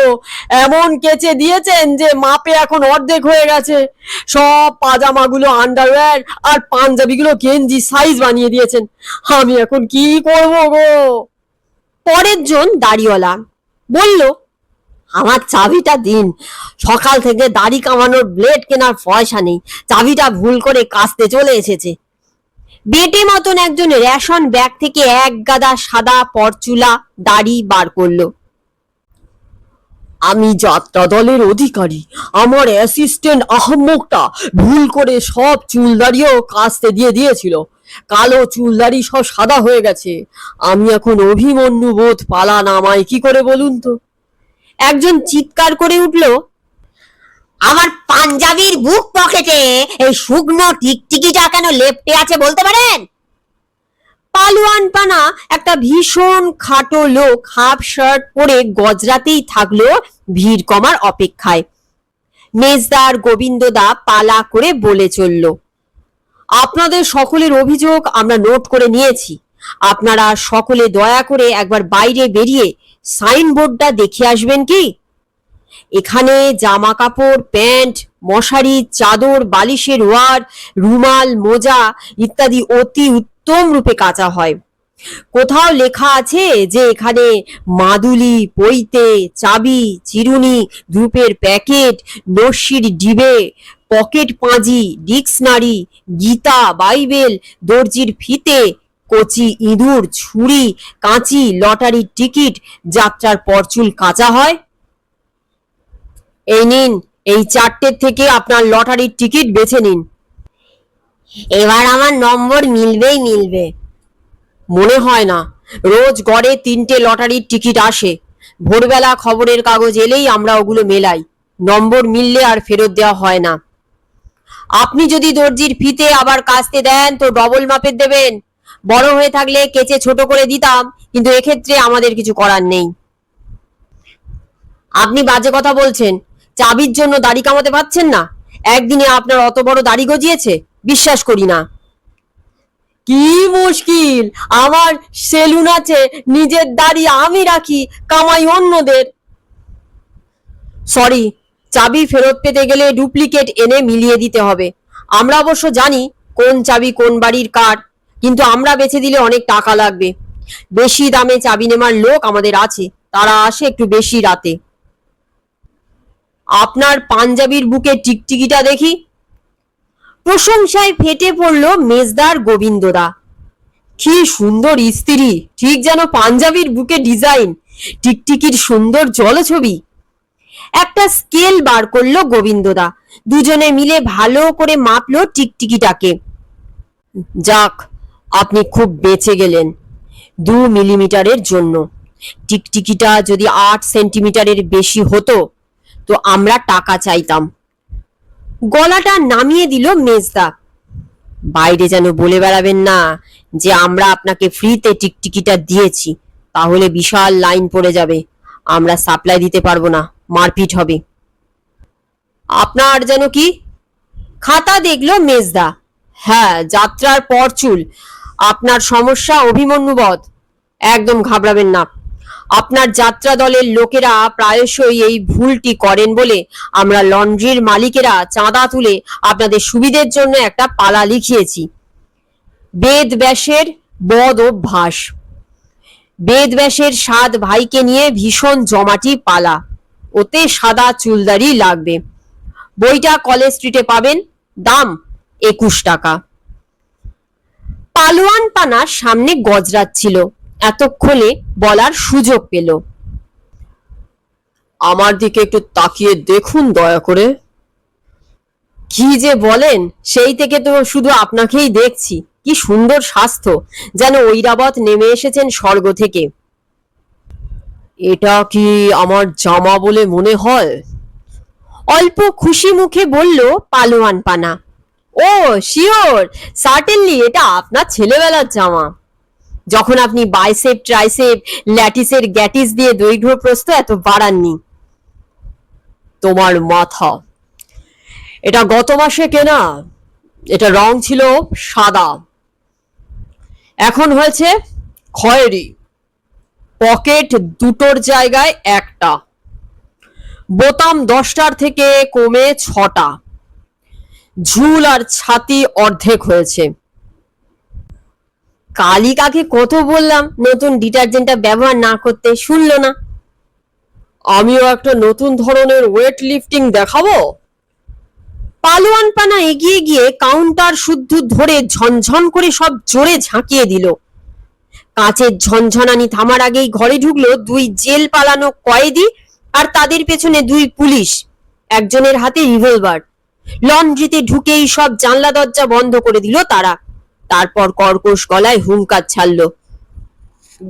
এমন কেচে দিয়েছেন যে মাপে এখন অর্ধেক হয়ে গেছে। সব পাজামাগুলো আন্ডারওয়্যার আর পাঞ্জাবিগুলো গেঞ্জি সাইজ বানিয়ে দিয়েছেন। আমি এখন কি করব গো? পরের জন দাড়িওয়ালা বলল, আমার চাবিটা দিন, সকাল থেকে দাড়ি কামানোর ব্লেড কেনার পয়সা নেই, চাবিটা ভুল করে কাস্তে চলে এসেছে। বেটে মতন একজন রেশন ব্যাগ থেকে এক গাদা সাদা পরচুলা দাড়ি বার করলো। আমি যাত্রা দলের অধিকারী, আমার অ্যাসিস্ট্যান্ট আহম্মকটা ভুল করে সব চুলদাড়িও কাস্তে দিয়ে দিয়েছিল, কালো চুলদাড়ি সব সাদা হয়ে গেছে। আমি এখন অভিমন্যু বোধ, পালা নামাই কি করে বলুন তো? একজন চিৎকার করে উঠল, আমার পাঞ্জাবির বুক পকেটে এই শুকনো টিকটিকিটা কেন লেপ্টে আছে বলতে পারেন? পালোয়ান পানা একটা ভীষণ খাটো লোক হাফ শার্ট পরে গজরাতেই থাকলো ভিড় কমার অপেক্ষায়। মেজদার গোবিন্দদা পালা করে বলে চলল, আপনাদের সকলের অভিযোগ আমরা নোট করে নিয়েছি। আপনারা সকলে দয়া করে একবার বাইরে বেরিয়ে সাইনবোর্ডটা দেখে আসবেন কি? এখানে জামা কাপড়, প্যান্ট, মশারি, চাদর, বালিশের ওয়ার, রুমাল, মোজা ইত্যাদি অতি উত্তম রূপে কাচা হয়। কোথাও লেখা আছে যে এখানে মাদুলি, পৈতে, চাবি, চিরুনি, ধূপের প্যাকেট, নস্যির ডিবে, পকেট পাঁজি, ডিকশনারি, গীতা, বাইবেল, দর্জির ফিতে, কচি ইঁদুর, ছুরি, কাঁচি, লটারির টিকিট, যাত্রার পরচুল কাঁচা হয়? এই নিন, এই 4টে থেকে আপনার লটারির টিকিট বেছে নিন। এবার আমার নম্বর মিলবেই মিলবে। মনে হয় না, রোজ গড়ে 3টে লটারির টিকিট আসে। ভোরবেলা খবরের কাগজ এলেই আমরা ওগুলো মেলাই, নম্বর মিললে আর ফেরত দেওয়া হয় না। আপনি যদি দর্জির ফিতে আবার কাচতে দেন তো ডবল মাপের দেবেন। বড় হয়ে থাকলে কেচে ছোট করে দিতাম, কিন্তু এক্ষেত্রে আমাদের কিছু করার নেই। আপনি বাজে কথা বলছেন, চাবির জন্য দাড়ি কামাতে পারছেন না? একদিনে আপনার অত বড় দাড়ি গজিয়েছে? বিশ্বাস করি না। কি মুশকিল, আমার সেলুন আছে, নিজের দাড়ি আমি রাখি, কামাই অন্যদের। সরি, চাবি ফেরত পেতে গেলে ডুপ্লিকেট এনে মিলিয়ে দিতে হবে। আমরা অবশ্য জানি কোন চাবি কোন বাড়ির কার, কিন্তু আমরা বেছে দিলে অনেক টাকা লাগবে। বেশি দামে চাবি নেওয়ার লোক আমাদের আছে, তারা আসে একটু বেশি রাতে। আপনার পাঞ্জাবির বুকে টিকটিকিটা দেখি। প্রশংসায় ফেটে পড়ল মেজদার গোবিন্দদা। কি সুন্দর ইস্ত্রি, ঠিক যেন পাঞ্জাবির বুকে ডিজাইন, টিকটিকির সুন্দর জলছবি। একটা স্কেল বার করলো গোবিন্দদা, দুজনে মিলে ভালো করে মাপলো টিকটিকিটাকে। যাক, আপনি খুব বেঁচে গেলেন 2 মিলিমিটারের জন্য। টিকটিকিটা যদি 8 সেন্টিমিটারের বেশি হতো তো আমরা টাকা চাইতাম। গলাটা নামিয়ে দিল মেজদা। বাইরে যেন বলে বেড়াবেন না যে আমরা আপনাকে ফ্রিতে টিকটিকিটা দিয়েছি, তাহলে বিশাল লাইন পড়ে যাবে, আমরা সাপ্লাই দিতে পারবো না, মারপিট হবে। আপনার যেন কি? খাতা দেখলো মেজদা। হ্যাঁ, যাত্রার পরচুল। আপনার সমস্যা অভিমন্যুবধ। একদম ঘাবড়াবেন না। আপনার যাত্রা দলের লোকেরা প্রায়শই এই ভুলটি করেন বলে আমরা লন্ড্রির মালিকেরা চাঁদা তুলে আপনাদের সুবিধের জন্য একটা পালা লিখিয়েছি। বেদ ব্যাসের বদ অভ্যাস। বেদ ব্যাসের 7 ভাইকে নিয়ে ভীষণ জমাটি পালা, ওতে সাদা চুলদারি লাগবে। বইটা কলেজ স্ট্রিটে পাবেন, দাম 21 টাকা। পালোয়ান পানা সামনে গজরাচ্ছিল, এতক্ষণে বলার সুযোগ পেল। আমার দিকে একটু তাকিয়ে দেখুন দয়া করে। কি যে বলেন, সেই থেকে তো শুধু আপনাকেই দেখছি। কি সুন্দর স্বাস্থ্য, যেন ঐরাবত নেমে এসেছেন স্বর্গ থেকে। এটা কি আমার জামা বলে মনে হয়? অল্প খুশি মুখে বলল পালোয়ান পানা। ও শিওর, সার্টেনলি এটা আপনার ছেলেবেলার জামা, যখন আপনি বাইসেপ ট্রাইসেপ ল্যাটিসের গ্যাটিস দিয়ে দৈর্ঘ্য প্রস্থ এত বাড়াননি। তোমার মাথা, এটা গত মাসে কেনা, এটা রং ছিল সাদা, এখন হয়েছে খয়েরি। পকেট দুটোর জায়গায় একটা, বোতাম 10টার থেকে কমে 6টা, ঝুল আর ছাতি অর্ধেক হয়েছে। কালিকাকে কত বললাম নতুন ডিটারজেন্টটা ব্যবহার না করতে, শুনলো না। আমিও একটা নতুন ধরনের ওয়েট লিফটিং দেখাবো। পালোয়ান পানা এগিয়ে গিয়ে কাউন্টার শুদ্ধ ধরে ঝনঝন করে সব জোরে ঝাঁকিয়ে দিল। কাঁচের ঝনঝনানি থামার আগেই ঘরে ঢুকলো 2 জেল পালানো কয়েদি আর তাদের পেছনে 2 পুলিশ, একজনের হাতে রিভলভার। লন্ড্রিতে ঢুকেই সব জানলা দরজা বন্ধ করে দিল তারা। তারপর কর্কশ গলায় হুঙ্কার ছাড়লো,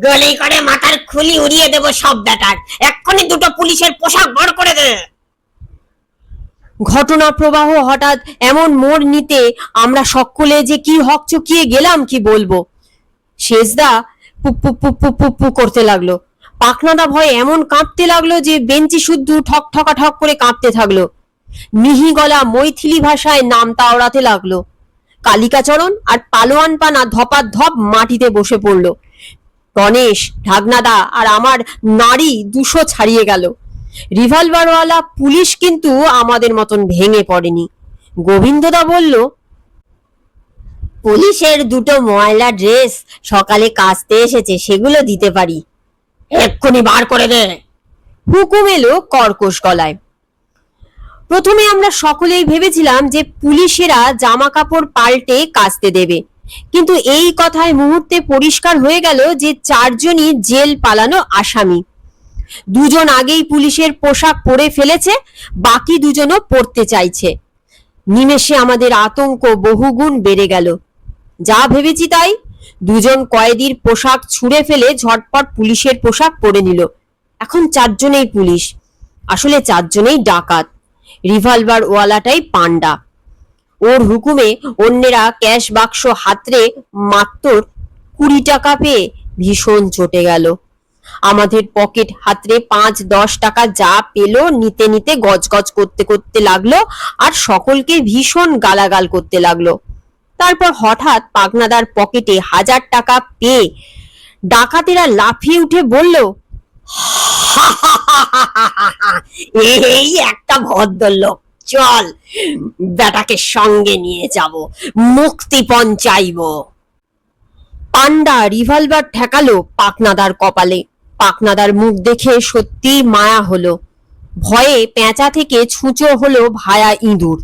গুলি করে মাথার খুলি উড়িয়ে দেব সব ব্যাটার, এক্ষুনি 2টো পুলিশের পোশাক বার করে দে। ঘটনা প্রবাহ হঠাৎ এমন মোড় নিতে আমরা সকলে যে কি হকচকিয়ে গেলাম কি বলবো। শেষদা পুপ্পু পুপ্পু পুপ্পু করতে লাগলো। পাখনাদা ভয়ে এমন কাঁপতে লাগলো যে বেঞ্চি শুদ্ধ ঠক ঠকা ঠক করে কাঁপতে থাকলো। মিহি গলা মৈথিলি ভাষায় নাম তাওড়াতে লাগলো। কালিকাচরণ আর পালোয়ান পানা ধপাধপ মাটিতে বসে পড়লো। গণেশ, ঢাকনাদা আর আমার নাড়ি 200 ছাড়িয়ে গেল। রিভলভারওয়ালা পুলিশ কিন্তু আমাদের মতন ভেঙে পড়েনি। গোবিন্দদা বলল, পুলিশের 2টো ময়লা ড্রেস সকালে কাচতে এসেছে, সেগুলো দিতে পারি। এক্ষুনি বার করে দে। হুকুম এলো কর্কশ গলায়। প্রথমে আমরা সকলেই ভেবেছিলাম যে পুলিশেরা জামা কাপড় পাল্টে কাচতে দেবে, কিন্তু এই কথায় মুহূর্তে পরিষ্কার হয়ে গেল যে 4 জনই জেল পালানো আসামি। 2 জন আগেই পুলিশের পোশাক পরে ফেলেছে, বাকি 2 জনও পরতে চাইছে। নিমেষে আমাদের আতঙ্ক বহুগুণ বেড়ে গেল। যা ভেবেছি তাই, 2 জন কয়েদির পোশাক ছুঁড়ে ফেলে ঝটপট পুলিশের পোশাক পরে নিল। এখন 4 জনেই পুলিশ, আসলে 4 জনেই ডাকাত। রিভলভার ওয়ালাটাই পান্ডা। ওর হুকুমে অন্যেরা ক্যাশ বাক্স হাতড়ে মাত্র 20 টাকা পেয়ে ভীষণ চটে গেল। আমাদের পকেট হাতড়ে 5-10 টাকা যা পেল নিতে নিতে গজগজ করতে করতে লাগলো আর সকলকে ভীষণ গালাগাল করতে লাগলো। তারপর হঠাৎ পাকনাদার পকেটে 1000 টাকা পেয়ে ডাকাতেরা লাফিয়ে উঠে বলল, এই একটা ভদ্রলোক, চল বেটাকে সঙ্গে নিয়ে যাব, মুক্তিপণ চাইব। পান্ডা রিভলভার ঠেকালো পাকনাদার কপালে। পাকনাদার মুখ দেখে সত্যি মায়া হলো। ভয়ে পেঁচা থেকে ছুঁচো হলো ভায়া ইঁদুর।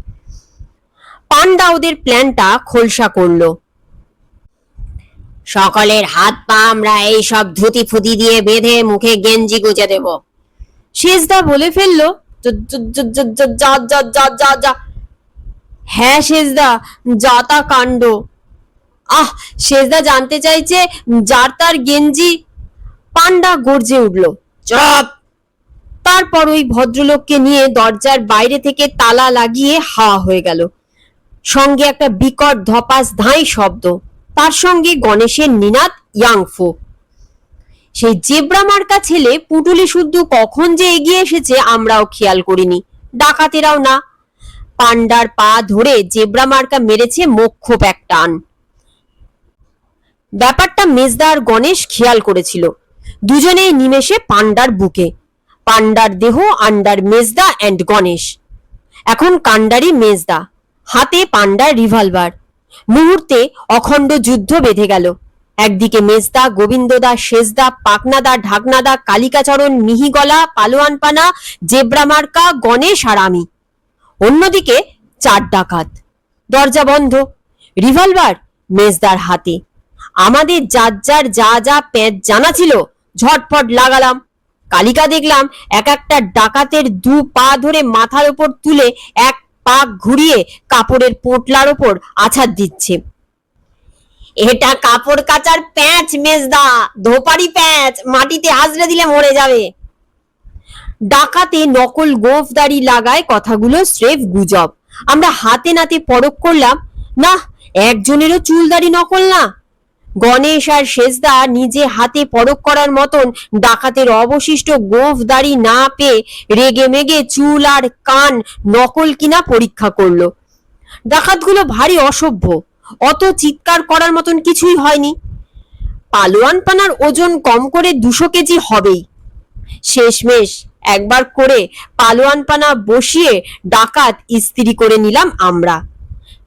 পান্ডা ওদের প্ল্যানটা খোলসা করলো। সকলের হাত পা আমরা এই সব ধুতি ফুতি দিয়ে বেঁধে মুখে গেঞ্জি গুজে দেব। শেষদা বলে ফেললো, যা। হ্যাঁ শেষদা, যাতা কাণ্ড। শেষদা জানতে চাইছে যার তার গেঞ্জি। পান্ডা গর্জে উঠল, চুপ! তারপর ওই ভদ্রলোককে নিয়ে দরজার বাইরে থেকে তালা লাগিয়ে হাওয়া হয়ে গেল। সঙ্গে একটা বিকট ধপাস ধাঁই শব্দ, তার সঙ্গে গণেশের নিনাদ ইয়াংফো। সেই জেব্রা মার্কা ছেলে পুটুলি শুদ্ধ কখন যে এগিয়ে এসেছে আমরাও খেয়াল করিনি, ডাকাতেরাও না। পান্ডার পা ধরে জেব্রা মার্কা মেরেছে মোক্ষপ এক টান। ব্যাপারটা মেজদা আর গণেশ খেয়াল করেছিল। দুজনেই নিমেষে পান্ডার বুকে। পান্ডার দেহ আন্ডার মেজদা অ্যান্ড গণেশ। এখন কান্ডারি মেজদা, হাতে পান্ডার রিভলভার। মুহূর্তে অখণ্ড যুদ্ধ বেঁধে গেল। একদিকে মেজদা, গোবিন্দদা, শেষদা, পাকনাদা, ঢাকনাদা, কালিকাচরণ, মিহিগলা, পালোয়ানপানা, জেব্রা মার্কা, গণেশ আর আমি। অন্যদিকে 4 ডাকাত। দরজা বন্ধ, রিভলভার মেজদার হাতে। আমাদের যার যার যা যা প্যাঁচ জানা ছিল ঝটপট লাগালাম। কালিকা দেখলাম এক একটা ডাকাতের 2 পা ধরে মাথার ওপর তুলে এক পাক ঘুরিয়ে কাপড়ের পোটলার ওপর আছাড় দিচ্ছে। এটা কাপড় কাচার প্যাঁচ মেজদা, ধোপারি প্যাঁচ, মাটিতে আছড়ে দিলে মরে যাবে। ডাকাতে নকল গোঁফদাড়ি লাগায় কথাগুলো স্রেফ গুজব। আমরা হাতে নাতে পরখ করলাম, না, একজনেরও চুলদাড়ি নকল না। গণেশ আর শেষদা নিজে হাতে পরখ করার মতন ডাকাতের অবশিষ্ট গোঁফদাড়ি না পেয়ে রেগে মেগে চুল আর কান নকল কিনা পরীক্ষা করলো। ডাকাতগুলো ভারী অসভ্য, অত চিৎকার করার মতন কিছুই হয়নি। পালোয়ান পানার ওজন কম করে 200 কেজি হবেই। শেষমেশ একবার করে পালোয়ান পানা বসিয়ে ডাকাত ইস্ত্রি করে নিলাম আমরা।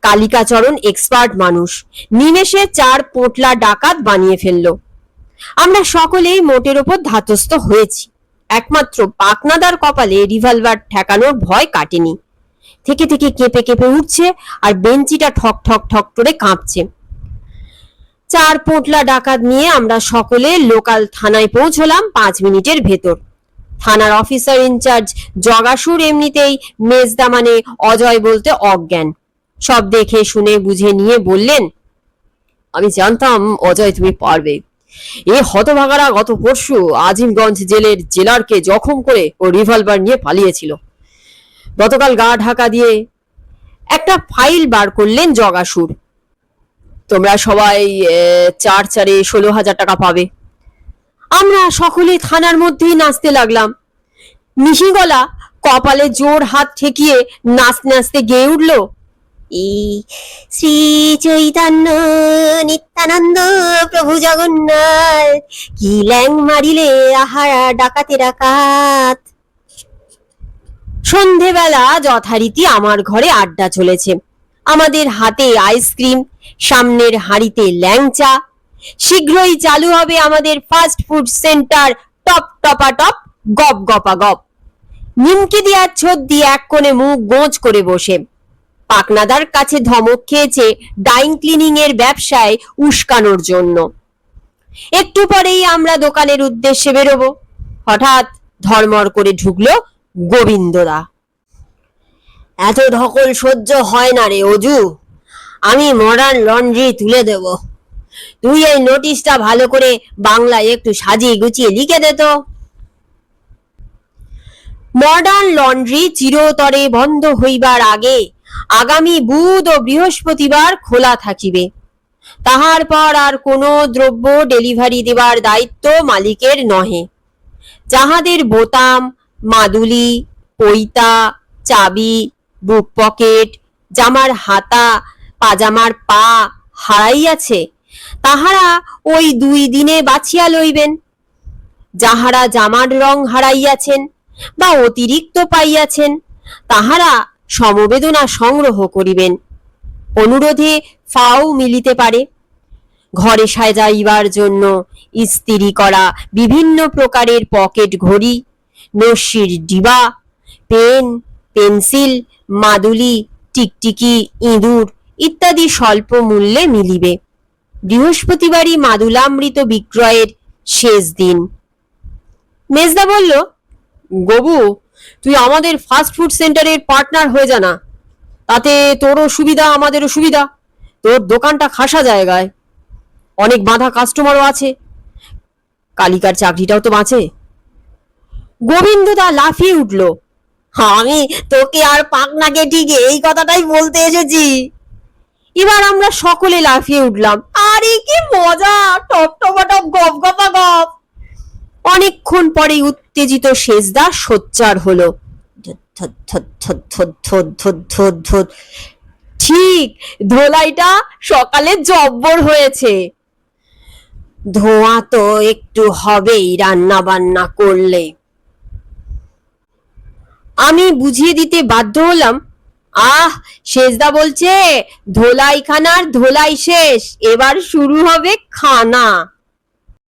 কালিকাচরণ এক্সপার্ট মানুষ, নিমেষে 4 পোটলা ডাকাত বানিয়ে ফেললো। আমরা সকলেই মোটের ওপর ধাতস্থ হয়েছি। একমাত্র পাকনাদার কপালে রিভলভার ঠেকানোর ভয় কাটেনি। থেকে থেকে কেঁপে কেঁপে উঠছে আর বেঞ্চিটা ঠক ঠক ঠক করে কাঁপছে। 4 পোটলা ডাকাত নিয়ে আমরা সকলে লোকাল থানায় পৌঁছলাম 5 মিনিটের ভেতর। থানার অফিসার ইনচার্জ জগাসুর এমনিতেই মেজদা মানে অজয় বলতে অজ্ঞান। সব দেখে শুনে বুঝে নিয়ে বললেন, আমি জানতাম অজয় তুমি পারবে। এ হতভাগারা গত পরশু আজিমগঞ্জ জেলের জেলারকে জখম করে ও রিভলভার নিয়ে পালিয়েছিল। গতকাল গা ঢাকা দিয়ে একটা ফাইল বার করলেন জগাসুর। তোমরা সবাই 4 16,000 টাকা পাবে। আমরা সকলে থানার মধ্যেই নাচতে লাগলাম। মিহিগলা কপালে জোর হাত ঠেকিয়ে নাচতে নাচতে গেয়ে উঠল, শ্রী চৈতন্য নিত্যানন্দ প্রভু জগন্নাথ, কি ল্যাং মারিলে আহারা ডাকাতে ডাকাত। সন্ধেবেলা যথারীতি আমার ঘরে আড্ডা চলেছে। আমাদের হাতে আইসক্রিম, সামনের হাঁড়িতে ল্যাংচা। শীঘ্রই চালু হবে আমাদের ফাস্ট ফুড সেন্টার টপ টপা টপ গপ গপা গপ। নিমকি দেওয়ার ছোদ দিয়ে এক কোণে মুখ গোঁজ করে বসে। পাকনাদার কাছে ধমক খেয়েছে ডাইং ক্লিনিং এর ব্যবসায় উস্কানোর জন্য। একটু পরেই আমরা দোকানের উদ্দেশ্যে বেরোবো। হঠাৎ ধর্মর করে ঢুকলো গোবিন্দদা। এত ধকল সহ্য হয় না রে অজু, আমি মডার্ন লন্ড্রি তুলে দেব। তুই এই নোটিশটা ভালো করে বাংলায় একটু সাজিয়ে গুছিয়ে লিখে দে তো। মডার্ন লন্ড্রি চিরতরে বন্ধ হইবার আগে আগামী বুধ ও বৃহস্পতিবার খোলা থাকিবে। তাহার পর আর কোনো দ্রব্য ডেলিভারি দেবার দায়িত্ব মালিকের নহে। যাহাদের বোতাম, মাদুলি, পৈতা, চাবি, বুক পকেট, জামার হাতা, পাজামার পা হারাইয়াছে, তাহারা ওই 2 দিনে বাছিয়া লইবেন। যাহারা জামার রং হারাইয়াছেন বা অতিরিক্ত পাইয়াছেন, তাহারা সমবেদনা সংগ্রহ করিবেন। অনুরোধে ফাও মিলিতে পারে। ঘরে সাজাইবার জন্য ইস্ত্রি করা বিভিন্ন প্রকারের পকেট ঘড়ি, নস্যির ডিবা, পেন, পেন্সিল, মাদুলি, টিকটিকি, ইঁদুর ইত্যাদি স্বল্প মূল্যে মিলিবে। বৃহস্পতিবারই মাদুলামৃত বিক্রয়ের শেষ দিন। মেজদা বলল, গবু, তুই আমাদের ফাস্ট ফুড সেন্টারের পার্টনার হয়ে যা না, তাতে তোরও সুবিধা আমাদেরও সুবিধা। তোর দোকানটা খাসা জায়গায়, অনেক বাঁধা কাস্টমারও আছে, কালিকার চাকরিটাও তো বাঁচে। গোবিন্দদা লাফিয়ে উঠল, আমি তোকে আর পাকনাকে ঠিক এই কথাটাই বলতে এসেছি। এবার আমরা সকলে লাফিয়ে উঠলাম, আরে কি মজা, টপ টপাটপ গপ গপা গপ। অনেকক্ষণ পরে উত্তেজিত সেজদা সোচ্চার হলো। ঠিক, ধোলাইটা সকালে জব্বর হয়েছে। ধোঁয়া তো একটু হবেই রান্না বান্না করলে। আমি বুঝিয়ে দিতে বাধ্য হলাম, সেজদা বলছে ধোলাইখানার ধোলাই শেষ, এবার শুরু হবে খানা।